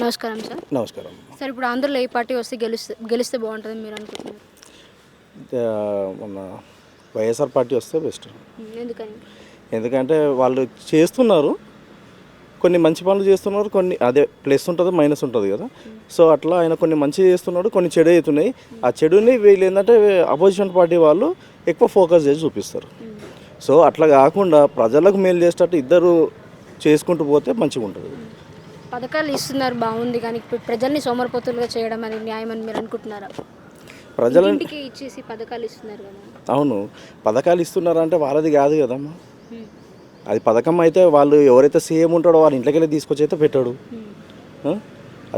నమస్కారం సార్. నమస్కారం. సార్ ఇప్పుడు ఆంధ్రలో ఏ పార్టీ వస్తే గెలిస్తే బాగుంటుందని మీరు అనుకుంటున్నారు? మన వైఎస్ఆర్ పార్టీ వస్తే బెస్ట్. ఎందుకని? ఎందుకంటే వాళ్ళు చేస్తున్నారు, కొన్ని మంచి పనులు చేస్తున్నారు, కొన్ని అదే ప్లస్ ఉంటుంది మైనస్ ఉంటుంది కదా. సో అట్లా ఆయన కొన్ని మంచి చేస్తున్నాడు, కొన్ని చెడు అవుతున్నాయి. ఆ చెడుని వీళ్ళు ఏంటంటే అపోజిషన్ పార్టీ వాళ్ళు ఎక్కువ ఫోకస్ చేసి చూపిస్తారు. సో అట్లా కాకుండా ప్రజలకు మేలు చేసేటట్టు ఇద్దరు చేసుకుంటూ పోతే మంచిగా ఉంటుంది. పథకాలు ఇస్తున్నారు బాగుంది, కానీ ఇప్పుడు ప్రజల్ని సోమరిపోతులుగా చేయడం అనేది న్యాయం అని మీరు అనుకుంటున్నారా? ఇంటికి ఇచ్చేసి పథకాలు ఇస్తున్నారు కదా. అవును, పథకాలు ఇస్తున్నారంటే వాళ్ళది కాదు కదమ్మా. అది పథకం అయితే వాళ్ళు ఎవరైతే సీఎం ఉంటాడో వాళ్ళ ఇంట్లోకి వెళ్ళి తీసుకొచ్చి అయితే పెట్టాడు.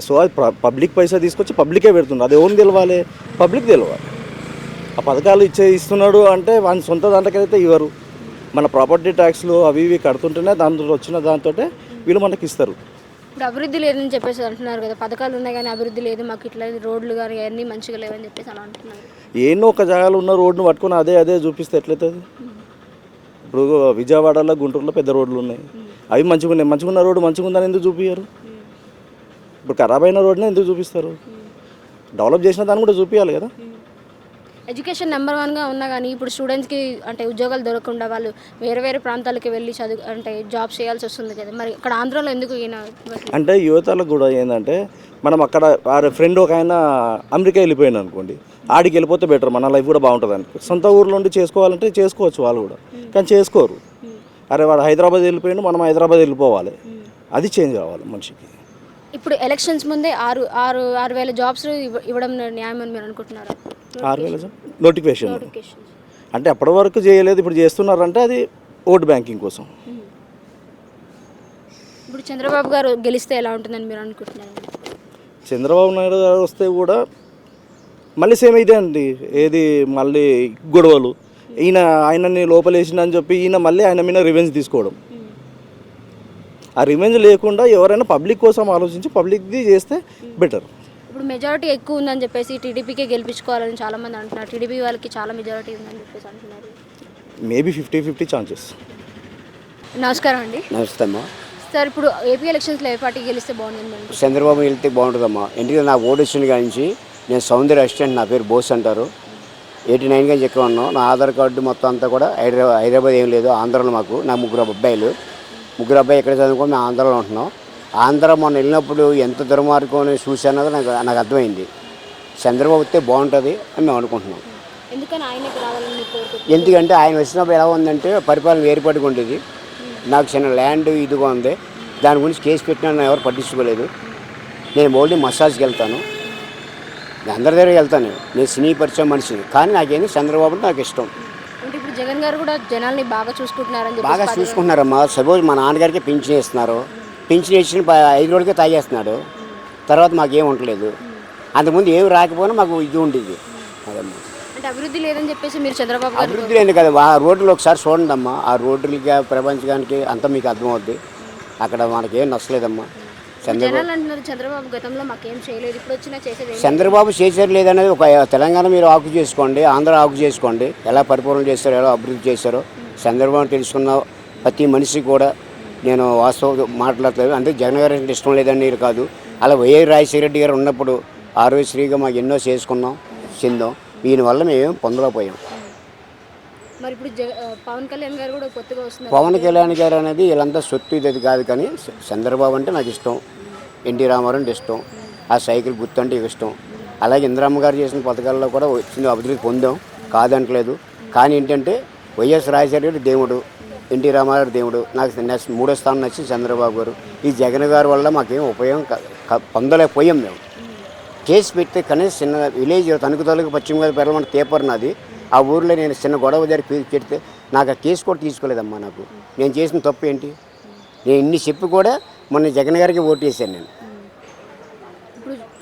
సో అది పబ్లిక్ పైసా తీసుకొచ్చి పబ్లికే పెడుతుంది. అది ఎవరిని తెలవాలి? పబ్లిక్ తెలవాలి. ఆ పథకాలు ఇస్తున్నాడు అంటే వాళ్ళ సొంత దాంట్లోకైతే ఇవ్వరు. మన ప్రాపర్టీ ట్యాక్స్లు అవి ఇవి కడుతుంటేనే దాంతో వచ్చిన దాంతో వీళ్ళు మనకి ఇస్తారు. ఇప్పుడు అభివృద్ధి లేదని చెప్పేసి అంటున్నారు కదా, పథకాలు ఉన్నాయి కానీ అభివృద్ధి లేదు, మాకు ఇట్లా రోడ్లు కానీ అన్నీ మంచిగా లేవని చెప్పేసి అలా అంటున్నారు. ఎన్నో ఒక జాగాలో ఉన్న రోడ్డును పట్టుకొని అదే చూపిస్తే ఎట్లయితుంది? ఇప్పుడు విజయవాడలో గుంటూరులో పెద్ద రోడ్లు ఉన్నాయి, అవి మంచిగా ఉన్నాయి. మంచిగా ఉన్న రోడ్డు మంచిగా ఉందని ఎందుకు చూపించారు? ఇప్పుడు ఖరాబ్ అయిన రోడ్డునే ఎందుకు చూపిస్తారు? డెవలప్ చేసిన దాన్ని కూడా చూపించాలి కదా. ఎడ్యుకేషన్ నెంబర్ 1గా ఉన్నా కానీ ఇప్పుడు స్టూడెంట్స్కి అంటే ఉద్యోగాలు దొరకకుండా వాళ్ళు వేరే ప్రాంతాలకు వెళ్ళి చదువు అంటే జాబ్ చేయాల్సి వస్తుంది కదా. మరి ఇక్కడ ఆంధ్రాలో ఎందుకు అంటే యువతలకు కూడా ఏంటంటే మనం అక్కడ వారి ఫ్రెండ్ ఒక ఆయన అమెరికా వెళ్ళిపోయాను అనుకోండి, ఆడికి వెళ్ళిపోతే బెటర్, మన లైఫ్ కూడా బాగుంటుంది అనుకో. సొంత ఊర్లో ఉండి చేసుకోవాలంటే చేసుకోవచ్చు వాళ్ళు కూడా, కానీ చేసుకోరు. అరే వాడు హైదరాబాద్ వెళ్ళిపోయాడు, మనం హైదరాబాద్ వెళ్ళిపోవాలి. అది చేంజ్ కావాలి మనిషికి. ఇప్పుడు ఎలక్షన్స్ ముందే 6,000 జాబ్స్ ఇవ్వడం న్యాయం అని మీరు అనుకుంటున్నారా? 6,000 నోటిఫికేషన్ అంటే అప్పటి వరకు చేయలేదు, ఇప్పుడు చేస్తున్నారంటే అది ఓట్ బ్యాంకింగ్ కోసం. ఇప్పుడు చంద్రబాబు గారు గెలిస్తే ఎలా ఉంటుందని మీరు అనుకుంటున్నారు? చంద్రబాబు నాయుడు గారు వస్తే కూడా మళ్ళీ సేమ్ ఇదే అండి. ఏది మళ్ళీ గొడవలు, ఆయనని లోపలేసిందని చెప్పి ఈయన మళ్ళీ ఆయన మీద రివెంజ్ తీసుకోవడం. ఆ రివెంజ్ లేకుండా ఎవరైనా పబ్లిక్ కోసం ఆలోచించి పబ్లిక్ది చేస్తే బెటర్. ఇప్పుడు మెజారిటీ ఎక్కువ ఉందని చెప్పేసి టీడీపీకే గెలిపించుకోవాలని చాలామంది అంటున్నారు. టీడీపీ వాళ్ళకి చాలా మెజారిటీ ఉందని చెప్పేసి అంటున్నారు. Maybe 50-50 chances. నమస్కారం అండి. నమస్తే అమ్మా. సార్ ఇప్పుడు ఏపీ ఎలక్షన్స్లో ఏ పార్టీ గెలిస్తే బాగుంటుంది? చంద్రబాబు వెళ్తే బాగుంటుందమ్మా. ఎందుకంటే నాకు ఓటు వచ్చిన కాడి నుంచి నేను సౌందర్య అసిస్టెంట్, నా పేరు బోస్ అంటారు. 89గా చెక్క ఉన్నాం. నా ఆధార్ కార్డు మొత్తం అంతా కూడా హైదరాబాద్ ఏం లేదు, ఆంధ్రాలో. నా ముగ్గురు అబ్బాయి ఎక్కడ చదువుకొని మేము ఆంధ్రాలో ఉంటున్నాం. ఆంధ్ర మొన్న వెళ్ళినప్పుడు ఎంత దుర్మార్గం చూసానో నాకు అర్థమైంది. చంద్రబాబు వస్తే బాగుంటుంది అని మేము అనుకుంటున్నాం. ఎందుకంటే ఆయన వచ్చినప్పుడు ఎలా ఉందంటే పరిపాలన వేరుపడిగా ఉండేది. నాకు చిన్న ల్యాండ్ ఇదిగా ఉంది, దాని గురించి కేసు పెట్టినా ఎవరు పట్టించుకోలేదు. నేను ఓన్లీ మసాజ్కి వెళ్తాను, అందరి దగ్గరికి వెళ్తాను. నేను సినీ పరిచయం మనిషిని, కానీ నాకేంది చంద్రబాబు అంటే నాకు ఇష్టం. ఇప్పుడు జగన్ గారు కూడా జనాల్ని బాగా చూసుకుంటున్నారమ్మా. సపోజ్ మా నాన్నగారికి పింఛన్ ఇస్తున్నారు, పింఛన్ ఇచ్చిన 5 రోజులకే తాగేస్తున్నాడు. తర్వాత మాకేం ఉండలేదు. అంతకుముందు ఏమి రాకపోయినా మాకు ఇది ఉండేది. అదమ్మా. అంటే అభివృద్ధి లేదని చెప్పేసి మీరు చంద్రబాబు అభివృద్ధి లేదు కదా. ఆ రోడ్లు ఒకసారి చూడండి అమ్మా. ఆ రోడ్లకి ప్రపంచానికి అంతా మీకు అర్థమవుద్ది. అక్కడ మనకేం నచ్చలేదమ్మా. చంద్రబాబు చేసేది లేదనేది ఒక తెలంగాణ మీరు ఆకు చేసుకోండి, ఆంధ్ర ఆకు చేసుకోండి. ఎలా పరిపాలన చేస్తారో, ఎలా అభివృద్ధి చేస్తారో చంద్రబాబు తెలుసుకున్న ప్రతి మనిషి కూడా నేను వాస్తవం మాట్లాడలేదు. అంటే జగన్ గారికి ఇష్టం లేదని కాదు. అలా వైఎస్ రాజశేఖర రెడ్డి గారు ఉన్నప్పుడు ఆరోగ్యశ్రీగా మాకు ఎన్నో చేసుకున్నాం, చెందాం. దీనివల్ల మేము పొందలేకపోయాం. పవన్ కళ్యాణ్ గారు అనేది వీళ్ళంతా సొత్తు ఇది కాదు, కానీ చంద్రబాబు అంటే నాకు ఇష్టం. ఎన్టీ రామారావు అంటే ఇష్టం. ఆ సైకిల్ గుర్తు అంటే ఇష్టం. అలాగే ఇందిరమ్మ గారు చేసిన పథకాల్లో కూడా వచ్చిన అభివృద్ధి పొందాం, కాదంటలేదు. కానీ ఏంటంటే వైఎస్ రాజశేఖర రెడ్డి దేవుడు, ఎన్టీ రామారావు దేవుడు. నాకు నెక్స్ట్ 3వ స్థానం నచ్చింది చంద్రబాబు గారు. ఈ జగన్ గారి వల్ల మాకేం ఉపయోగం పొందలేకపోయాం. మేము కేసు పెడితే కనీసం చిన్న విలేజ్ తణుకు పశ్చిమ గోదావరి పెరలమంట తేపర్ నాది. ఆ ఊర్లో నేను చిన్న గొడవ జరిగి పెడితే నాకు ఆ కేసు కూడా తీసుకోలేదమ్మా. నాకు నేను చేసిన తప్పు ఏంటి? నేను ఇన్ని చెప్పి కూడా మొన్న జగన్ గారికి ఓటు వేసాను నేను.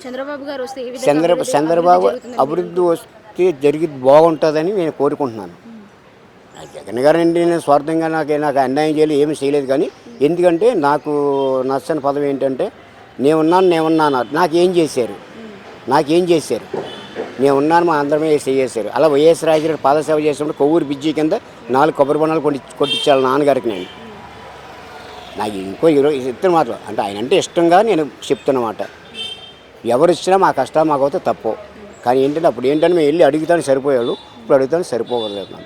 చంద్రబాబు అభివృద్ధి వస్తే జరిగి బాగుంటుందని నేను కోరుకుంటున్నాను. జగన్ గారు అంటే నేను స్వార్థంగా నాకు అన్యాయం చేయలేదు, ఏమీ చేయలేదు. కానీ ఎందుకంటే నాకు నచ్చని పదం ఏంటంటే నేనున్నాను. నాకేం చేశారు? నేనున్నాను, మా అందరమే చేశారు. అలా వైఎస్ రాజశేఖర పాదసేవ చేసినప్పుడు కొవ్వూరు బిజ్జీ కింద 4 కొబ్బరి బొండాలు కొట్టించాలి నాన్నగారికి నేను. నాకు ఇంకో ఇద్దరు మాత్రం అంటే ఆయన అంటే ఇష్టంగా నేను చెప్తున్నమాట. ఎవరు ఇచ్చినా మా కష్టాలు మాకైతే తప్పు. కానీ ఏంటంటే అప్పుడు ఏంటంటే మేము వెళ్ళి అడుగుతాను సరిపోయాడు, ఇప్పుడు అడుగుతాను సరిపోగలేదు.